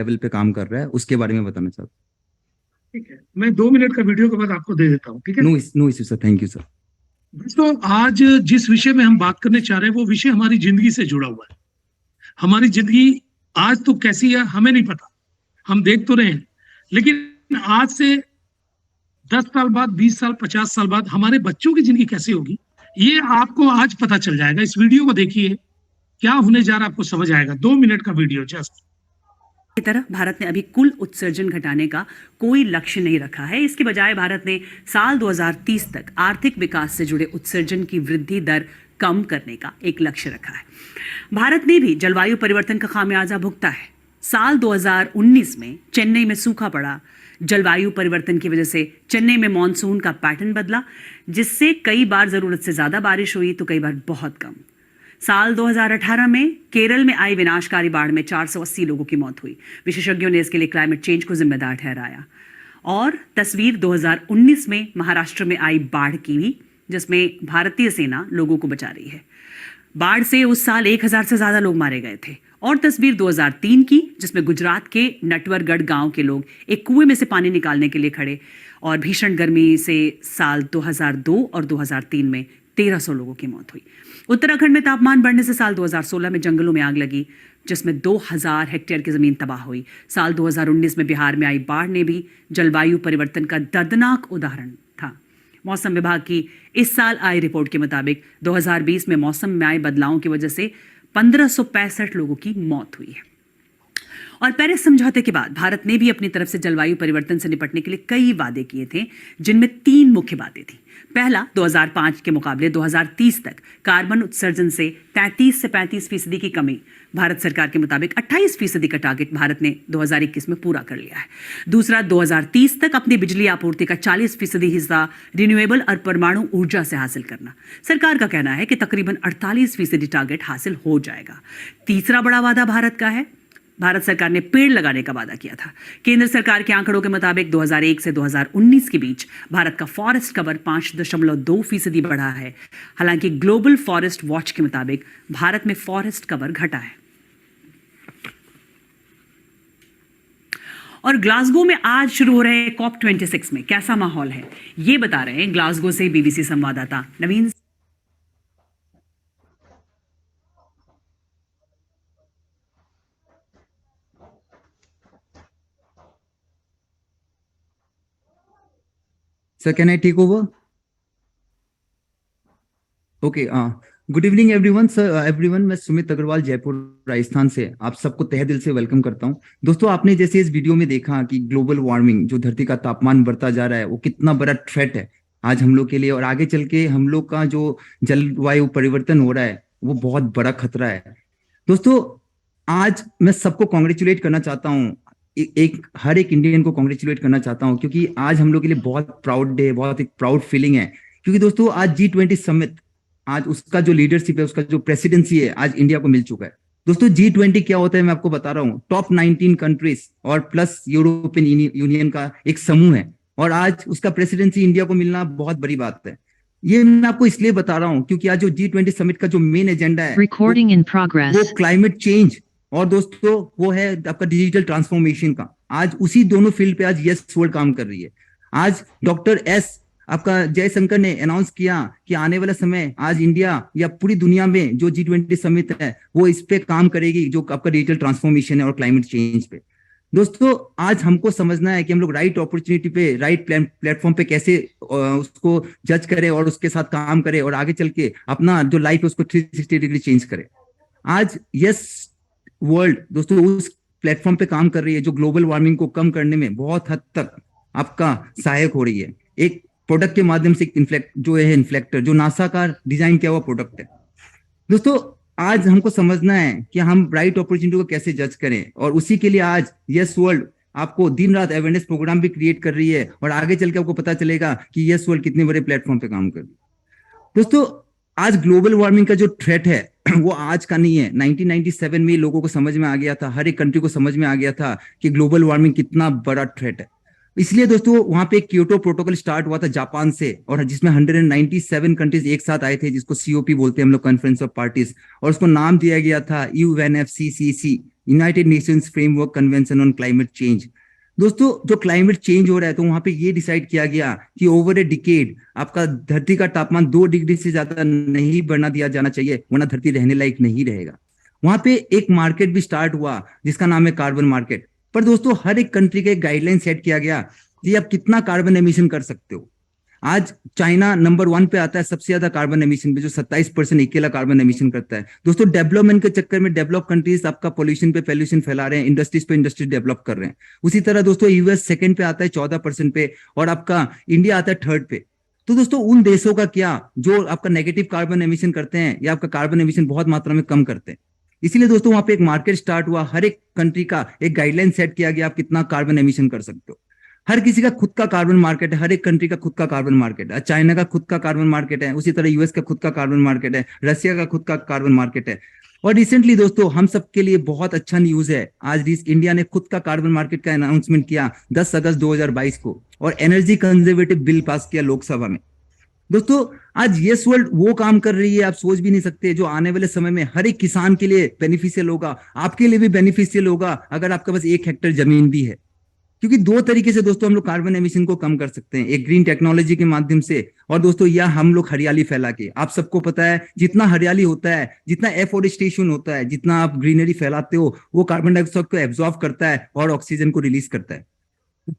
Level पे काम कर रहा है, उसके बारे में बताना चाहता ठीक है, मैं 2 मिनट का वीडियो के बाद आपको दे देता हूँ, ठीक है। हूँ। No issue sir, thank you sir. दोस्तों, आज जिस विषय में हम बात करने चाह रहे हैं वो विषय हमारी जिंदगी से जुड़ा हुआ है। हमारी जिंदगी आज तो कैसी है हमें नहीं पता, हम देख तो रहे हैं, लेकिन आज से 10 साल बाद, 20 साल, 50 साल बाद हमारे बच्चों की जिंदगी कैसी होगी, ये आपको आज पता चल जाएगा। इस वीडियो को देखिए, क्या होने जा रहा है आपको समझ आएगा। 2 मिनट का वीडियो जस्ट। की तरह भारत ने अभी कुल उत्सर्जन घटाने का कोई लक्ष्य नहीं रखा है। इसके बजाय भारत ने साल 2030 तक आर्थिक विकास से जुड़े उत्सर्जन की वृद्धि दर कम करने का एक लक्ष्य रखा है। भारत ने भी जलवायु परिवर्तन का खामियाजा भुगता है। साल 2019 में चेन्नई में सूखा पड़ा। जलवायु परिवर्तन की वजह से चेन्नई में मॉनसून का पैटर्न बदला, जिससे कई बार जरूरत से ज्यादा बारिश हुई तो कई बार बहुत कम। साल 2018 में केरल में आई विनाशकारी बाढ़ में 480 लोगों की मौत हुई। विशेषज्ञों ने इसके लिए क्लाइमेट चेंज को जिम्मेदार ठहराया। और तस्वीर 2019 में महाराष्ट्र में आई बाढ़ की भी, जिसमें भारतीय सेना लोगों को बचा रही है। बाढ़ से उस साल 1000 से ज्यादा लोग मारे गए थे। और तस्वीर 2003 की, जिसमें गुजरात के नटवरगढ़ गांव के लोग एक कुएं में से पानी निकालने के लिए खड़े, और भीषण गर्मी से साल 2002 और 2003 में 1300 लोगों की मौत हुई। उत्तराखंड में तापमान बढ़ने से साल 2016 में जंगलों में आग लगी, जिसमें 2000 हेक्टेयर की जमीन तबाह हुई। साल 2019 में बिहार में आई बाढ़ ने भी जलवायु परिवर्तन का दर्दनाक उदाहरण था। मौसम विभाग की इस साल आई रिपोर्ट के मुताबिक 2020 में मौसम में आए बदलावों की वजह से 1565 लोगों की मौत हुई है। और पेरिस समझौते के बाद भारत ने भी अपनी तरफ से जलवायु परिवर्तन से निपटने के लिए कई वादे किए थे, जिनमें 3 मुख्य बातें थी। पहला, 2005 के मुकाबले 2030 तक कार्बन उत्सर्जन से 33 से 35% की कमी। भारत सरकार के मुताबिक 28% का टारगेट भारत ने 2021 में पूरा कर लिया है। दूसरा, 2030 तक अपनी बिजली आपूर्ति का 40% हिस्सा रिन्यूएबल और परमाणु ऊर्जा से हासिल करना। सरकार का कहना है कि तकरीबन 48% टारगेट हासिल हो जाएगा। तीसरा बड़ा वादा भारत का है। भारत सरकार ने पेड़ लगाने का वादा किया था। केंद्र सरकार के आंकड़ों के मुताबिक 2001 से 2019 के बीच भारत का फॉरेस्ट कवर 5.2% बढ़ा है। हालांकि ग्लोबल फॉरेस्ट वॉच के मुताबिक भारत में फॉरेस्ट कवर घटा है। और ग्लासगो में आज शुरू हो रहे COP26 में कैसा माहौल है, ये बता रहे हैं ग्लासगो से BBC संवाददाता Naveen. Sir can I take over? Okay, good evening everyone. Sir everyone, मैं सुमित अग्रवाल, जयपुर राजस्थान से आप सबको तहे दिल से वेलकम करता हूं। दोस्तों, आपने जैसे इस वीडियो में देखा कि ग्लोबल वार्मिंग, जो धरती का तापमान बढ़ता जा रहा है, वो कितना बड़ा थ्रेट है आज हम लोग के लिए, और आगे चल के हम लोग का जो जलवायु परिवर्तन हो रहा है वो बहुत बड़ा खतरा है। दोस्तों, आज मैं सबको कॉन्ग्रेचुलेट करना चाहता हूँ, हर एक इंडियन को कॉन्ग्रेचुलेट करना चाहता हूँ, क्योंकि आज हम लोग के लिए बहुत प्राउड डे, बहुत एक प्राउड फीलिंग है। क्योंकि दोस्तों, आज G20 समिट, आज उसका जो लीडरशिप है, उसका जो प्रेसिडेंसी है, आज इंडिया को मिल चुका है। दोस्तों, G20 क्या होता है मैं आपको बता रहा हूँ। टॉप 19 कंट्रीज और प्लस यूरोपियन यूनियन का एक समूह है, और आज उसका प्रेसिडेंसी इंडिया को मिलना बहुत बड़ी बात है। ये मैं आपको इसलिए बता रहा हूँ क्योंकि आज जो G20 समिट का जो मेन एजेंडा है वो क्लाइमेट चेंज, और दोस्तों वो है आपका डिजिटल ट्रांसफॉर्मेशन का। आज उसी दोनों फील्ड पे आज यस वर्ल्ड काम कर रही है। आज डॉक्टर एस आपका जयशंकर ने अनाउंस किया कि आने वाला समय आज इंडिया या पूरी दुनिया में जो G20 समिट है वो इस पे काम करेगी, जो आपका डिजिटल ट्रांसफॉर्मेशन है और क्लाइमेट चेंज पे। दोस्तों, आज हमको समझना है कि हम लोग राइट अपॉर्चुनिटी पे, राइट प्लेटफॉर्म पे कैसे उसको जज करें और उसके साथ काम करें, और आगे चल के अपना जो लाइफ है उसको 360 डिग्री चेंज करें। आज यस वर्ल्ड दोस्तों उस प्लेटफॉर्म पे काम कर रही है जो ग्लोबल वार्मिंग को कम करने में बहुत हद तक आपका सहायक हो रही है। एक प्रोडक्ट के माध्यम से इन्फ्लेक्टर जो नासा का डिजाइन किया हुआ प्रोडक्ट है। दोस्तों, आज हमको समझना है कि हम राइट अपॉर्चुनिटी को कैसे जज करें, और उसी के लिए आज यस वर्ल्ड आपको दिन रात अवेयरनेस प्रोग्राम भी क्रिएट कर रही है, और आगे चल के आपको पता चलेगा कि यस वर्ल्ड कितने बड़े प्लेटफॉर्म पे काम कर रही है। दोस्तों, आज ग्लोबल वार्मिंग का जो थ्रेट है वो आज का नहीं है। 1997 में लोगों को समझ में आ गया था, हर एक कंट्री को समझ में आ गया था कि ग्लोबल वार्मिंग कितना बड़ा थ्रेट है। इसलिए दोस्तों वहां पे क्योटो प्रोटोकॉल स्टार्ट हुआ था जापान से, और जिसमें 197 कंट्रीज एक साथ आए थे, जिसको COP बोलते हैं हम लोग, कॉन्फ्रेंस ऑफ पार्टीज, और उसको नाम दिया गया था UNFCCC, United Nations framework convention on climate change. दोस्तों जो क्लाइमेट चेंज हो रहा है तो वहां पे ये डिसाइड किया गया कि ओवर ए डिकेड आपका धरती का तापमान 2 डिग्री से ज्यादा नहीं बढ़ना दिया जाना चाहिए, वरना धरती रहने लायक नहीं रहेगा। वहां पे एक मार्केट भी स्टार्ट हुआ जिसका नाम है कार्बन मार्केट। पर दोस्तों हर एक कंट्री का एक गाइडलाइन सेट किया गया कि आप कितना कार्बन एमिशन कर सकते हो। आज चाइना नंबर 1 पे आता है सबसे ज्यादा कार्बन एमिशन पे, जो 27% अकेला कार्बन एमिशन करता है। दोस्तों डेवलपमेंट के चक्कर में डेवलप कंट्रीज आपका पोल्यूशन फैला रहे हैं, इंडस्ट्रीज पे इंडस्ट्री डेवलप कर रहे हैं। उसी तरह दोस्तों यूएस सेकंड पे आता है 14% पे, और आपका इंडिया आता है थर्ड पे। तो दोस्तों उन देशों का क्या जो आपका नेगेटिव कार्बन एमिशन करते हैं या आपका कार्बन एमिशन बहुत मात्रा में कम करते हैं। इसीलिए दोस्तों वहां पे एक मार्केट स्टार्ट हुआ, हर एक कंट्री का एक गाइडलाइन सेट किया गया आप कितना कार्बन एमिशन कर सकते हो। हर किसी का खुद का कार्बन मार्केट है, हर एक कंट्री का खुद का कार्बन मार्केट है। चाइना का खुद का कार्बन मार्केट है, उसी तरह यूएस का खुद का कार्बन मार्केट है, रशिया का खुद का कार्बन मार्केट है। और रिसेंटली दोस्तों हम सबके लिए बहुत अच्छा न्यूज है, आज इंडिया ने खुद का कार्बन मार्केट का अनाउंसमेंट किया 10 अगस्त 2022 को, और एनर्जी कंजर्वेटिव बिल पास किया लोकसभा में। दोस्तों आज यस वर्ल्ड वो काम कर रही है आप सोच भी नहीं सकते, जो आने वाले समय में हर एक किसान के लिए बेनिफिशियल होगा, आपके लिए भी बेनिफिशियल होगा अगर आपके पास 1 हेक्टेयर जमीन भी है। क्योंकि 2 तरीके से दोस्तों हम लोग कार्बन एमिशन को कम कर सकते हैं, एक ग्रीन टेक्नोलॉजी के माध्यम से, और दोस्तों या हम लोग हरियाली फैला के। आप सबको पता है जितना हरियाली होता है, जितना एफोरेस्टेशन होता है, जितना आप ग्रीनरी फैलाते हो, वो कार्बन डाइऑक्साइड को एब्जॉर्ब करता है और ऑक्सीजन को रिलीज करता है।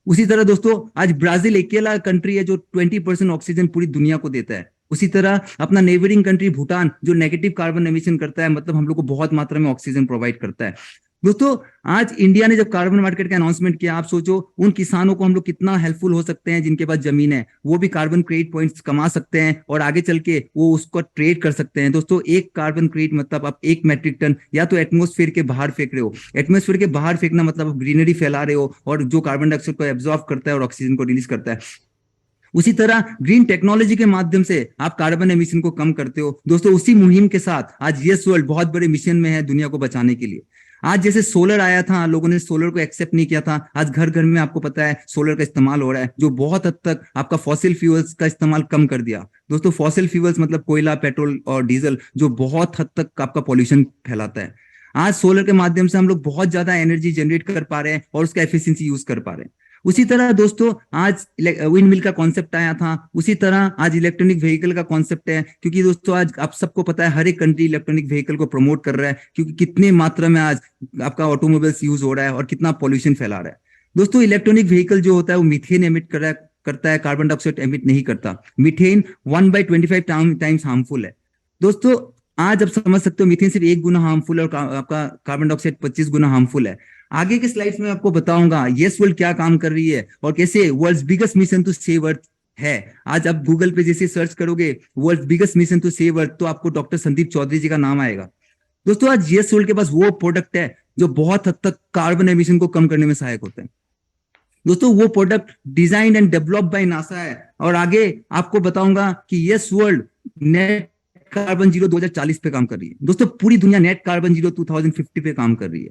उसी तरह दोस्तों आज ब्राजील अकेला कंट्री है जो 20% ऑक्सीजन पूरी दुनिया को देता है। उसी तरह अपना नेबरिंग कंट्री भूटान जो नेगेटिव कार्बन एमिशन करता है, मतलब हम लोग को बहुत मात्रा में ऑक्सीजन प्रोवाइड करता है। दोस्तों आज इंडिया ने जब कार्बन मार्केट का अनाउंसमेंट किया, आप सोचो उन किसानों को हम लोग कितना हेल्पफुल हो सकते हैं जिनके पास जमीन है, वो भी कार्बन क्रेडिट पॉइंट्स कमा सकते हैं और आगे चल के वो उसको ट्रेड कर सकते हैं। दोस्तों एक कार्बन क्रेडिट मतलब आप 1 मेट्रिक टन या तो एटमोस्फेयर के बाहर फेंक रहे हो। एटमोस्फेयर के बाहर फेंकना मतलब आप ग्रीनरी फैला रहे हो, और जो कार्बन डाइऑक्साइड को एब्जॉर्ब करता है और ऑक्सीजन को रिलीज करता है। उसी तरह ग्रीन टेक्नोलॉजी के माध्यम से आप कार्बन एमिशन को कम करते हो। दोस्तों उसी मुहिम के साथ आज यस वर्ल्ड बहुत बड़े मिशन में है दुनिया को बचाने के लिए। आज जैसे सोलर आया था, लोगों ने सोलर को एक्सेप्ट नहीं किया था, आज घर घर में आपको पता है सोलर का इस्तेमाल हो रहा है, जो बहुत हद तक आपका फॉसिल फ्यूल्स का इस्तेमाल कम कर दिया। दोस्तों फॉसिल फ्यूल्स मतलब कोयला, पेट्रोल और डीजल, जो बहुत हद तक आपका पॉल्यूशन फैलाता है। आज सोलर के माध्यम से हम लोग बहुत ज्यादा एनर्जी जनरेट कर पा रहे हैं और उसका एफिशिएंसी यूज कर पा रहे हैं। उसी तरह दोस्तों आज विंड मिल का कॉन्सेप्ट आया था, उसी तरह आज इलेक्ट्रॉनिक व्हीकल का कॉन्सेप्ट है। क्योंकि दोस्तों आज आप सबको पता है हर एक कंट्री इलेक्ट्रॉनिक व्हीकल को प्रमोट कर रहा है, क्योंकि कितने मात्रा में आज आपका ऑटोमोबाइल्स यूज हो रहा है और कितना पॉल्यूशन फैला रहा है। दोस्तों इलेक्ट्रॉनिक व्हीकल जो होता है वो मीथेन एमिट करता है, कार्बन डाइऑक्साइड एमिट नहीं करता। मीथेन 1/25 टाइम्स हार्मफुल है। दोस्तों आज आप समझ सकते हो मीथेन सिर्फ 1 गुना हार्मफुल है और आपका कार्बन डाइऑक्साइड 25 गुना हार्मफुल है। आगे के स्लाइड्स में आपको बताऊंगा यस वर्ल्ड क्या काम कर रही है और कैसे world's biggest mission to save earth है। आज आप गूगल पे जैसे सर्च करोगे world biggest mission to save earth, तो आपको डॉक्टर संदीप चौधरी जी का नाम आएगा। दोस्तों आज यस वर्ल्ड के पास वो प्रोडक्ट है जो बहुत हद तक कार्बन एमिशन को कम करने में सहायक होता है। दोस्तों वो product design and develop by NASA है, और आगे आपको बताऊंगा कि yes world net carbon zero 2040 पे काम कर रही है। दोस्तों पूरी दुनिया नेट कार्बन जीरो 2050 पे काम कर रही है।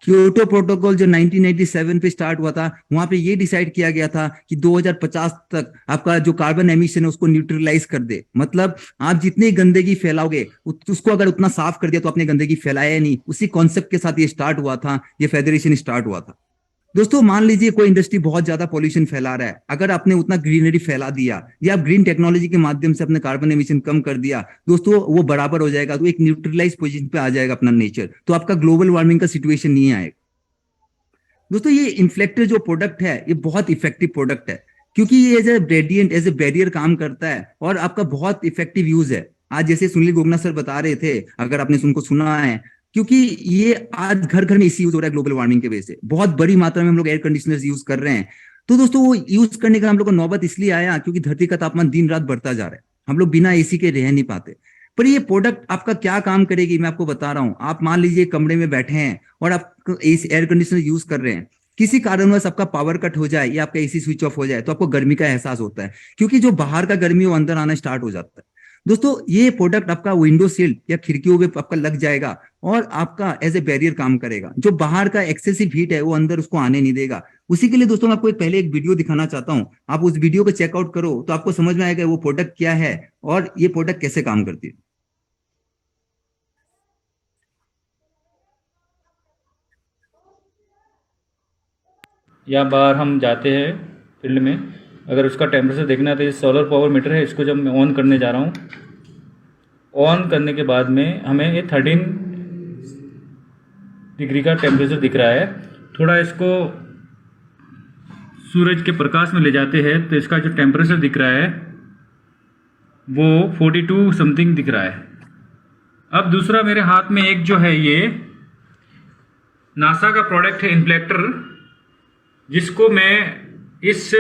क्योटो प्रोटोकॉल जो 1987 पे स्टार्ट हुआ था, वहां पे ये डिसाइड किया गया था कि 2050 तक आपका जो कार्बन एमिशन है उसको न्यूट्रलाइज कर दे। मतलब आप जितनी गंदगी फैलाओगे उसको अगर उतना साफ कर दिया तो आपने गंदगी फैलाया नहीं। उसी कॉन्सेप्ट के साथ ये स्टार्ट हुआ था, ये फेडरेशन स्टार्ट हुआ था। दोस्तों मान लीजिए कोई इंडस्ट्री बहुत ज्यादा पॉल्यूशन फैला रहा है, अगर आपने उतना ग्रीनरी फैला दिया या आप ग्रीन टेक्नोलॉजी के माध्यम से अपने कार्बन एमिशन कम कर दिया, दोस्तों वो बराबर हो जाएगा, तो एक न्यूट्रलाइज पोजीशन पे आ जाएगा अपना नेचर, तो आपका ग्लोबल वार्मिंग का सिचुएशन नहीं आएगा। दोस्तों ये इन्फ्लेक्टर जो प्रोडक्ट है ये बहुत इफेक्टिव प्रोडक्ट है, क्योंकि ये as a gradient as a barrier काम करता है और आपका बहुत इफेक्टिव यूज है। आज जैसे सुनील गोगना सर बता रहे थे, अगर आपने उनको सुना है, क्योंकि ये आज घर घर में एसी यूज हो रहा है ग्लोबल वार्मिंग की वजह से, बहुत बड़ी मात्रा में हम लोग एयर कंडीशनर्स यूज कर रहे हैं। तो दोस्तों वो यूज करने का हम लोग को नौबत इसलिए आया क्योंकि धरती का तापमान दिन रात बढ़ता जा रहा है, हम लोग बिना एसी के रह नहीं पाते। पर ये प्रोडक्ट आपका क्या काम करेगी मैं आपको बता रहा हूँ। आप मान लीजिए कमरे में बैठे हैं और आप एयर कंडीशनर यूज कर रहे हैं, किसी कारणवश आपका पावर कट हो जाए या आपका एसी स्विच ऑफ हो जाए तो आपको गर्मी का एहसास होता है, क्योंकि जो बाहर का गर्मी वो अंदर आना स्टार्ट हो जाता है। दोस्तों ये प्रोडक्ट आपका विंडो सील या खिड़कियों पे आपका लग जाएगा और आपका एज ए बैरियर काम करेगा, जो बाहर का एक्सेसिव हीट है वो अंदर उसको आने नहीं देगा। उसी के लिए दोस्तों मैं आपको पहले एक वीडियो दिखाना चाहता हूं, आप उस वीडियो को चेकआउट करो तो आपको समझ में आएगा वो प्रोडक्ट क्या है और ये प्रोडक्ट कैसे काम करती है। या बाहर हम जाते हैं फील्ड में, अगर उसका टेम्परेचर देखना है तो ये सोलर पावर मीटर है, इसको जब मैं ऑन करने जा रहा हूँ, ऑन करने के बाद में हमें ये 13 डिग्री का टेम्परेचर दिख रहा है। थोड़ा इसको सूरज के प्रकाश में ले जाते हैं तो इसका जो टेम्परेचर दिख रहा है वो 42 समथिंग दिख रहा है। अब दूसरा मेरे हाथ में एक जो है ये नासा का प्रोडक्ट है इन्फ्लेक्टर, जिसको मैं इस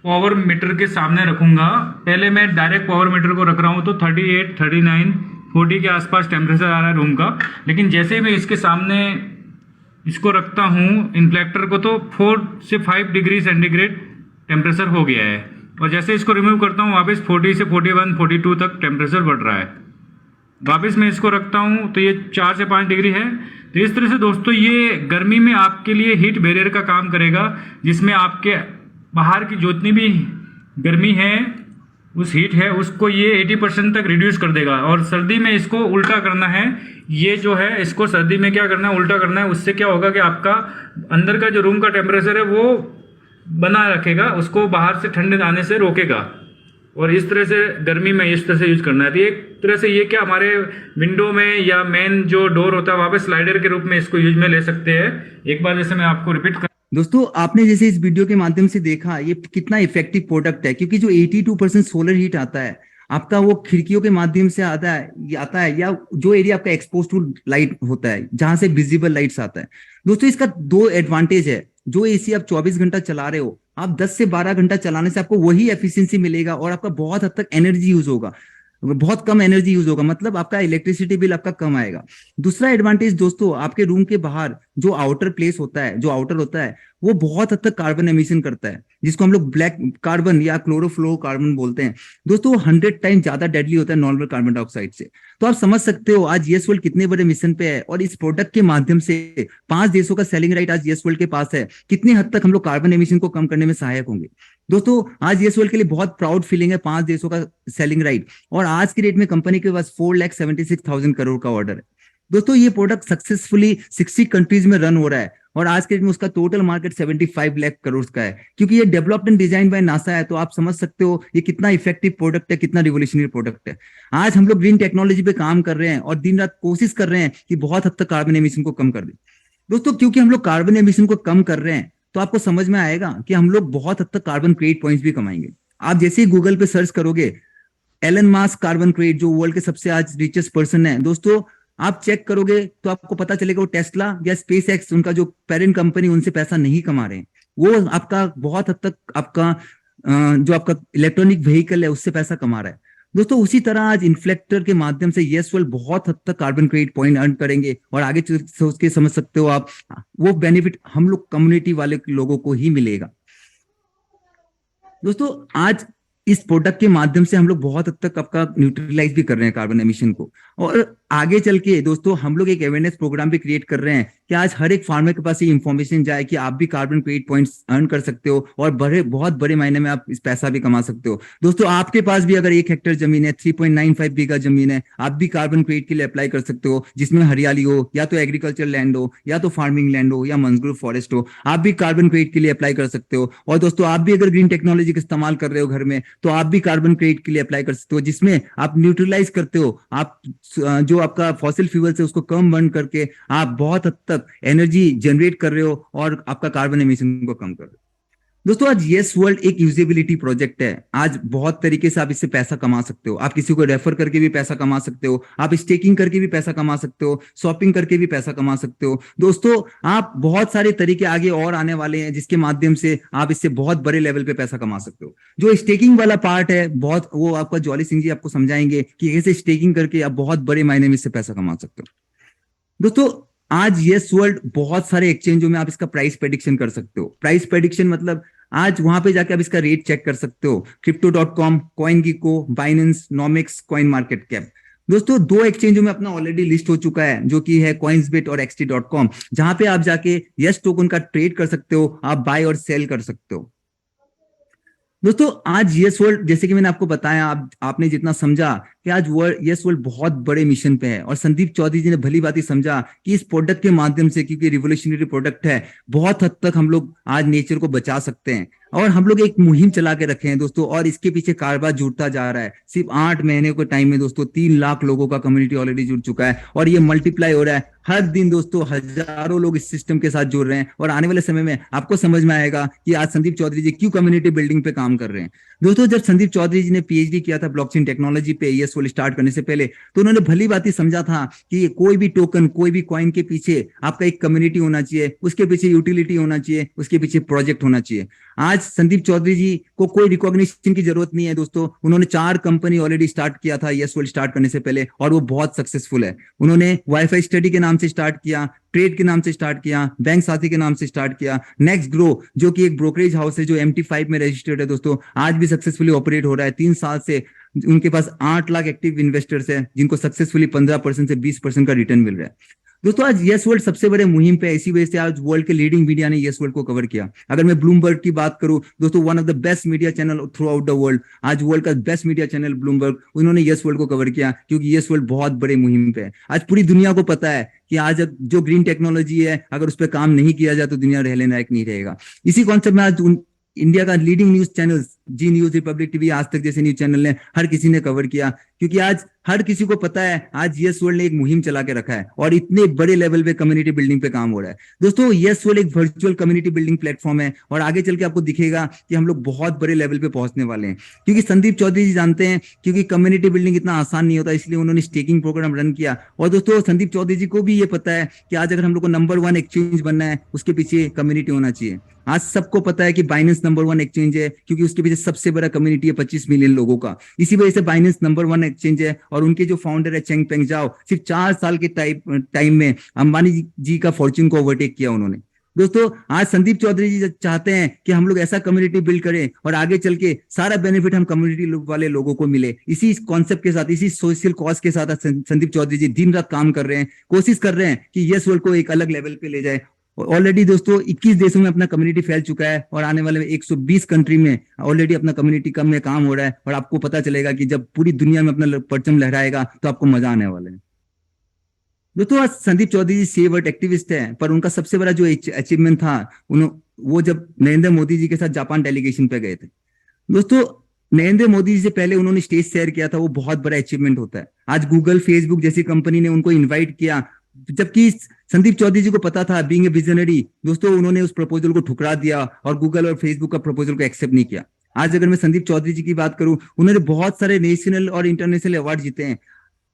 पावर मीटर के सामने रखूंगा। पहले मैं डायरेक्ट पावर मीटर को रख रहा हूँ तो 38, 39, 40 के आसपास टेम्परेचर आ रहा है रूम का, लेकिन जैसे ही मैं इसके सामने इसको रखता हूँ इन्फ्लेक्टर को तो 4 से 5 डिग्री सेंटीग्रेड टेम्परेचर हो गया है, और जैसे इसको रिमूव करता हूँ वापस 40 से 41, 42 तक टेम्परेचर बढ़ रहा है। वापस मैं इसको रखता हूँ तो ये 4 से 5 डिग्री है। तो इस तरह से दोस्तों ये गर्मी में आपके लिए हीट बैरियर का काम करेगा, जिसमें आपके बाहर की जितनी भी गर्मी है, उस हीट है, उसको ये 80% तक रिड्यूस कर देगा। और सर्दी में इसको उल्टा करना है, ये जो है इसको सर्दी में क्या करना है, उल्टा करना है। उससे क्या होगा कि आपका अंदर का जो रूम का टेम्परेचर है वो बना रखेगा, उसको बाहर से ठंडे आने से रोकेगा। और इस तरह से गर्मी में इस तरह से यूज करना है। तो एक तरह से ये क्या हमारे विंडो में या मेन जो डोर होता है वहाँ पे स्लाइडर के रूप में इसको यूज में ले सकते हैं। एक बार जैसे मैं आपको रिपीट कर दोस्तों आपने जैसे इस वीडियो के माध्यम से देखा ये कितना इफेक्टिव प्रोडक्ट है, क्योंकि जो 82% सोलर हीट आता है आपका वो खिड़कियों के माध्यम से आता है या जो एरिया आपका एक्सपोज टू लाइट होता है जहां से विजिबल लाइट्स आता है। दोस्तों इसका 2 एडवांटेज है। जो एसी आप 24 घंटा चला रहे हो, आप 10 से 12 घंटा चलाने से आपको वही एफिशिएंसी मिलेगा और आपका बहुत हद तक एनर्जी यूज होगा, बहुत कम एनर्जी यूज होगा, मतलब आपका इलेक्ट्रिसिटी बिल आपका कम आएगा। दूसरा एडवांटेज दोस्तों, आपके रूम के बाहर जो आउटर प्लेस होता है, जो आउटर होता है, वो बहुत हद तक कार्बन एमिशन करता है, जिसको हम लोग ब्लैक कार्बन या क्लोरोफ्लोरोकार्बन बोलते हैं। दोस्तों 100 टाइम ज्यादा डेडली होता है नॉर्मल कार्बन डाइऑक्साइड से। तो आप समझ सकते हो आज येस वर्ल्ड कितने बड़े मिशन पे है, और इस प्रोडक्ट के माध्यम से 5 देशों का सेलिंग राइट आज येस वर्ल्ड के पास है। कितनी हद तक हम लोग कार्बन एमिशन को कम करने में सहायक होंगे। दोस्तों आज येस वर्ल्ड के लिए बहुत प्राउड फीलिंग है, 5 देशों का सेलिंग राइट, और आज की डेट में कंपनी के पास 4,76,000 करोड़ का ऑर्डर है। दोस्तों ये प्रोडक्ट सक्सेसफुली 60 कंट्रीज में रन हो रहा है, और आज के डेट में उसका टोटल मार्केट 75 लाख करोड़ का है। क्योंकि ये developed and design by NASA है, तो आप समझ सकते हो ये कितना इफेक्टिव प्रोडक्ट है, कितना रिवोल्यूशनरी प्रोडक्ट है। आज हम लोग ग्रीन टेक्नोलॉजी पे काम कर रहे हैं और दिन रात कोशिश कर रहे हैं कि बहुत हद तक कार्बन एमिशन को कम कर दें। दोस्तों क्योंकि हम लोग कार्बन एमिशन को कम कर रहे हैं तो आपको समझ में आएगा कि हम लोग बहुत हद तक कार्बन क्रेडिट पॉइंट्स भी कमाएंगे। आप जैसे ही गूगल पे सर्च करोगे एलन मास्क कार्बन क्रेडिट, जो वर्ल्ड के सबसे आज रिचेस्ट पर्सन है, दोस्तों आप चेक करोगे तो आपको पता चलेगा वो टेस्ला या स्पेस एक्स, उनका जो पेरेंट कंपनी, उनसे पैसा नहीं कमा रहे हैं। वो आपका बहुत हद तक आपका जो आपका इलेक्ट्रॉनिक व्हीकल है उससे पैसा कमा रहा है। दोस्तों उसी तरह आज इन्फ्लेक्टर के माध्यम से येस वर्ल्ड बहुत हद तक कार्बन क्रेडिट पॉइंट अर्न करेंगे, और आगे सोच के समझ सकते हो आप, वो बेनिफिट हम लोग कम्युनिटी वाले लोगों को ही मिलेगा। दोस्तों आज इस प्रोडक्ट के माध्यम से हम लोग बहुत हद तक आपका न्यूट्रलाइज भी कर रहे हैं कार्बन एमिशन को, और आगे चल के दोस्तों हम लोग एक अवेयरनेस प्रोग्राम भी क्रिएट कर रहे हैं कि आज हर एक फार्मर के पास ये इंफॉर्मेशन जाए कि आप भी कार्बन क्रेडिट पॉइंट्स अर्न कर सकते हो और बहुत बड़े मायने में आप इस पैसा भी कमा सकते हो। दोस्तों आपके पास भी अगर 1 हेक्टेयर जमीन है, 3.95 बीघा जमीन है, आप भी कार्बन क्रेडिट के लिए अप्लाई कर सकते हो, जिसमें हरियाली हो, या तो एग्रीकल्चर लैंड हो, या तो फार्मिंग लैंड हो, या मैंग्रोव फॉरेस्ट हो, आप भी कार्बन क्रेडिट के लिए अप्लाई कर सकते हो। और दोस्तों आप भी अगर ग्रीन टेक्नोलॉजी का इस्तेमाल कर रहे हो घर में, तो आप भी कार्बन क्रेडिट के लिए अप्लाई कर सकते हो, जिसमें आप न्यूट्रलाइज करते हो, आप जो आपका फॉसिल फ्यूल से उसको कम बर्न करके आप बहुत हद तक एनर्जी जनरेट कर रहे हो और आपका कार्बन एमिशन को कम कर रहे हो। दोस्तों आज येस वर्ल्ड एक यूजेबिलिटी प्रोजेक्ट है। आज बहुत तरीके से आप इससे पैसा कमा सकते हो। आप किसी को रेफर करके भी पैसा कमा सकते हो, आप स्टेकिंग करके भी पैसा कमा सकते हो, शॉपिंग करके भी पैसा कमा सकते हो। दोस्तों आप बहुत सारे तरीके आगे और आने वाले हैं जिसके माध्यम से आप इससे बहुत बड़े लेवल पे पैसा कमा सकते हो। जो स्टेकिंग वाला पार्ट है बहुत, वो आपका जॉली सिंह जी आपको समझाएंगे कि कैसे स्टेकिंग करके आप बहुत बड़े मायने में इससे पैसा कमा सकते हो। दोस्तों आज येस वर्ल्ड बहुत सारे एक्सचेंजों में आप इसका प्राइस प्रेडिक्शन कर सकते हो। प्राइस प्रेडिक्शन मतलब आज वहां पे जाके आप इसका रेट चेक कर सकते हो। crypto.com, CoinGecko, Binance, Nomics, coin market cap. दोस्तों 2 एक्सचेंजों में अपना ऑलरेडी लिस्ट हो चुका है, जो कि है CoinsBit और XT.com, जहां पे आप जाके येस टोकन का ट्रेड कर सकते हो, आप बाय और सेल कर सकते हो। दोस्तों आज यस वर्ल्ड, जैसे कि मैंने आपको बताया, आपने जितना समझा कि आज वर्ल्ड, यस वर्ल्ड बहुत बड़े मिशन पे है, और संदीप चौधरी जी ने भली बात ही समझा कि इस प्रोडक्ट के माध्यम से, क्योंकि रिवोल्यूशनरी प्रोडक्ट है, बहुत हद तक हम लोग आज नेचर को बचा सकते हैं। और हम लोग एक मुहिम चला के रखे हैं दोस्तों, और इसके पीछे कारोबार जुड़ता जा रहा है। सिर्फ 8 महीने के टाइम में दोस्तों 3 लाख लोगों का कम्युनिटी ऑलरेडी जुड़ चुका है, और ये मल्टीप्लाई हो रहा है। हर दिन दोस्तों हजारों लोग इस सिस्टम के साथ जुड़ रहे हैं, और आने वाले समय में आपको समझ में आएगा कि आज संदीप चौधरी जी क्यों कम्युनिटी बिल्डिंग पे काम कर रहे हैं। दोस्तों जब संदीप चौधरी जी ने पीएचडी किया था ब्लॉकचेन टेक्नोलॉजी पे ईएस वर्ल्ड स्टार्ट करने से पहले, तो उन्होंने भली बात ही समझा था कि कोई भी टोकन, कोई भी कॉइन के पीछे आपका एक कम्युनिटी होना चाहिए, उसके पीछे यूटिलिटी होना चाहिए, उसके पीछे प्रोजेक्ट होना चाहिए। आज संदीप चौधरी जी को कोई रिकॉग्निशन की जरूरत नहीं है दोस्तों। उन्होंने 4 कंपनी ऑलरेडी स्टार्ट किया था ईएस वर्ल्ड स्टार्ट करने से पहले, और वो बहुत सक्सेसफुल है। उन्होंने वाईफाई स्टडी के नाम से स्टार्ट किया, ट्रेड के नाम से स्टार्ट किया, बैंक साथी के नाम से स्टार्ट किया, नेक्स्ट ग्रो जो कि एक ब्रोकरेज हाउस है जो MT5 में रजिस्टर्ड है दोस्तों, आज भी सक्सेसफुली ऑपरेट हो रहा है। 3 साल से उनके पास 8 लाख एक्टिव इन्वेस्टर्स हैं, जिनको सक्सेसफुली 15% से 20% का रिटर्न मिल रहा है। दोस्तों आज यस वर्ल्ड सबसे बड़े मुहिम पे है, इसी वजह से आज वर्ल्ड के लीडिंग मीडिया ने यस वर्ल्ड को कवर किया। अगर मैं ब्लूमबर्ग की बात करूं दोस्तों, one of the best media channel through out the world, आज वर्ल्ड का बेस्ट मीडिया चैनल ब्लूमबर्ग, उन्होंने यस वर्ल्ड को कवर किया, क्योंकि यस वर्ल्ड बहुत बड़े मुहिम पे है। आज पूरी दुनिया को पता है कि आज जो ग्रीन टेक्नोलॉजी है, अगर उस पर काम नहीं किया जाए तो दुनिया रहने लायक नहीं रहेगा। इसी कॉन्सेप्ट में आज इंडिया का लीडिंग न्यूज चैनल जी न्यूज, रिपब्लिक टीवी, आज तक जैसे न्यूज चैनल ने हर किसी ने कवर किया, क्योंकि आज हर किसी को पता है आज यस वर्ल्ड ने एक मुहिम चला के रखा है, और इतने बड़े लेवल पे कम्युनिटी बिल्डिंग पे काम हो रहा है। दोस्तों यस वर्ल्ड एक वर्चुअल कम्युनिटी बिल्डिंग प्लेटफॉर्म है, और आगे चल के आपको दिखेगा कि हम लोग बहुत बड़े लेवल पे पहुंचने वाले हैं, क्योंकि संदीप चौधरी जी जानते हैं, क्योंकि कम्युनिटी बिल्डिंग इतना आसान नहीं होता, इसलिए उन्होंने स्टेकिंग प्रोग्राम रन किया। और दोस्तों संदीप चौधरी जी को भी ये पता है कि आज अगर हम लोग को नंबर 1 एक्सचेंज बनना है, उसके पीछे कम्युनिटी होना चाहिए। आज सबको पता है कि बाइनेंस नंबर 1 एक्सचेंज है, क्योंकि उसके पीछे सबसे बड़ा कम्युनिटी है 25 मिलियन लोगों का। इसी वजह से बाइनेंस नंबर 1 एक्सचेंज है, और उनके जो फाउंडर है चेंगपेंग जाओ, सिर्फ 4 साल के टाइम में अंबानी जी का फॉर्च्यून को ओवरटेक किया उन्होंने। दोस्तों आज संदीप चौधरी जी चाहते हैं कि हम लोग ऐसा कम्युनिटी बिल्ड करें, और आगे चल के सारा बेनिफिट हम कम्युनिटी वाले लोगों को मिले। इसी कॉन्सेप्ट के साथ, इसी सोशल कॉज के साथ संदीप चौधरी जी दिन रात काम कर रहे हैं, कोशिश कर रहे हैं कि यस वर्ल्ड को एक अलग लेवल पे ले जाए। ऑलरेडी दोस्तों 21 देशों में अपना कम्युनिटी फैल चुका है, और आने वाले 120 कंट्री में ऑलरेडी अपना कम्युनिटी कम में काम हो रहा है। और आपको पता चलेगा कि जब पूरी दुनिया में अपना परचम लहराएगा तो आपको मजा आने वाला है। दोस्तों आज संदीप चौधरी जी सेवर्ट एक्टिविस्ट है, पर उनका सबसे बड़ा जो अचीवमेंट था वो जब नरेंद्र मोदी जी के साथ जापान डेलीगेशन पे गए थे। दोस्तों नरेंद्र मोदी जी से पहले उन्होंने स्टेज शेयर किया था, वो बहुत बड़ा अचीवमेंट होता है। आज गूगल, फेसबुक जैसी कंपनी ने उनको इन्वाइट किया, जबकि संदीप चौधरी जी को पता था, बीइंग ए विजनरी दोस्तों, उन्होंने उस प्रपोजल को ठुकरा दिया और गूगल और फेसबुक का प्रपोजल को एक्सेप्ट नहीं किया। आज अगर मैं संदीप चौधरी जी की बात करूं, उन्होंने बहुत सारे नेशनल और इंटरनेशनल अवार्ड जीते हैं।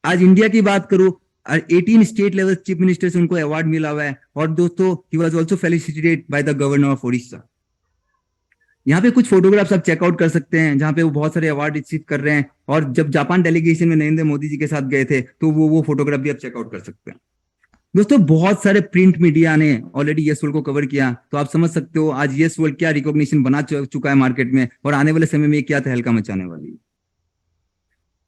आज इंडिया की बात करूं, 18 स्टेट लेवल चीफ मिनिस्टर से उनको अवार्ड मिला हुआ है, और दोस्तों he was also felicitated by the governor of Odisha. यहाँ पे कुछ फोटोग्राफ्स आप चेकआउट कर सकते हैं, जहाँ पे वो बहुत सारे अवार्ड रिसीव कर रहे हैं, और जब जापान डेलीगेशन में नरेंद्र मोदी जी के साथ गए थे तो वो फोटोग्राफ भी आप चेकआउट कर सकते हैं। दोस्तों बहुत सारे प्रिंट मीडिया ने ऑलरेडी यस वर्ल्ड को कवर किया, तो आप समझ सकते हो आज यस वर्ल्ड क्या रिकॉग्निशन बना चुका है मार्केट में, और आने वाले समय में क्या तहलका मचाने वाली है।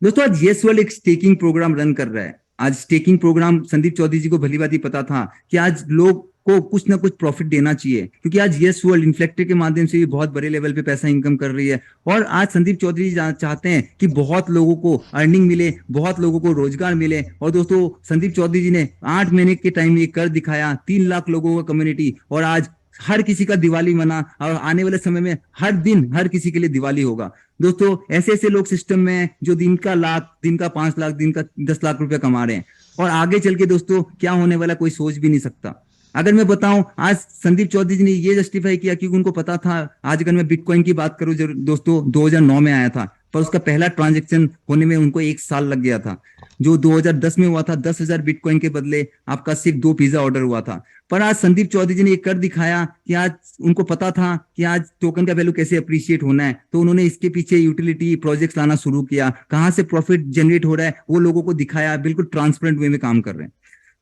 दोस्तों आज यस वर्ल्ड एक स्टेकिंग प्रोग्राम रन कर रहा है। आज स्टेकिंग प्रोग्राम संदीप चौधरी जी को भली बात ही पता था कि आज लोग को कुछ ना कुछ प्रॉफिट देना चाहिए, क्योंकि आज यस वर्ल्ड इन्फ्लेक्टर के माध्यम से भी बहुत बड़े लेवल पे पैसा इनकम कर रही है, और आज संदीप चौधरी जी चाहते हैं कि बहुत लोगों को अर्निंग मिले, बहुत लोगों को रोजगार मिले। और दोस्तों संदीप चौधरी जी ने 8 महीने के टाइम में कर दिखाया, 3 लाख लोगों का कम्युनिटी, और आज हर किसी का दिवाली मना, और आने वाले समय में हर दिन हर किसी के लिए दिवाली होगा। दोस्तों ऐसे ऐसे लोग सिस्टम में हैं जो दिन का 1 लाख, दिन का 5 लाख, दिन का 10 लाख रुपया कमा रहे हैं, और आगे चल के दोस्तों क्या होने वाला कोई सोच भी नहीं सकता। अगर मैं बताऊं, आज संदीप चौधरी जी ने ये जस्टिफाई किया क्योंकि उनको पता था, आज अगर मैं बिटकॉइन की बात करूं दोस्तों 2009 में आया था, पर उसका पहला ट्रांजैक्शन होने में उनको 1 साल लग गया था। जो 2010 में हुआ था, 10,000 बिटकॉइन के बदले आपका सिर्फ 2 पिज्जा ऑर्डर हुआ था। पर आज संदीप चौधरी जी ने एक कर दिखाया कि आज उनको पता था कि आज टोकन का वैल्यू कैसे अप्रिशिएट होना है, तो उन्होंने इसके पीछे यूटिलिटी प्रोजेक्ट्स लाना शुरू किया, कहां से प्रॉफिट जनरेट हो रहा है वो लोगों को दिखाया, बिल्कुल ट्रांसपेरेंट वे में काम कर रहे हैं।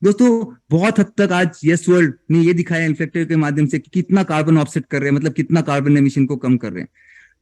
दोस्तों बहुत हद तक आज यस वर्ल्ड ने ये दिखाया इन्फ्लेक्टर के माध्यम से कि कितना कार्बन ऑफसेट कर रहे हैं, मतलब कितना कार्बन एमिशन को कम कर रहे हैं।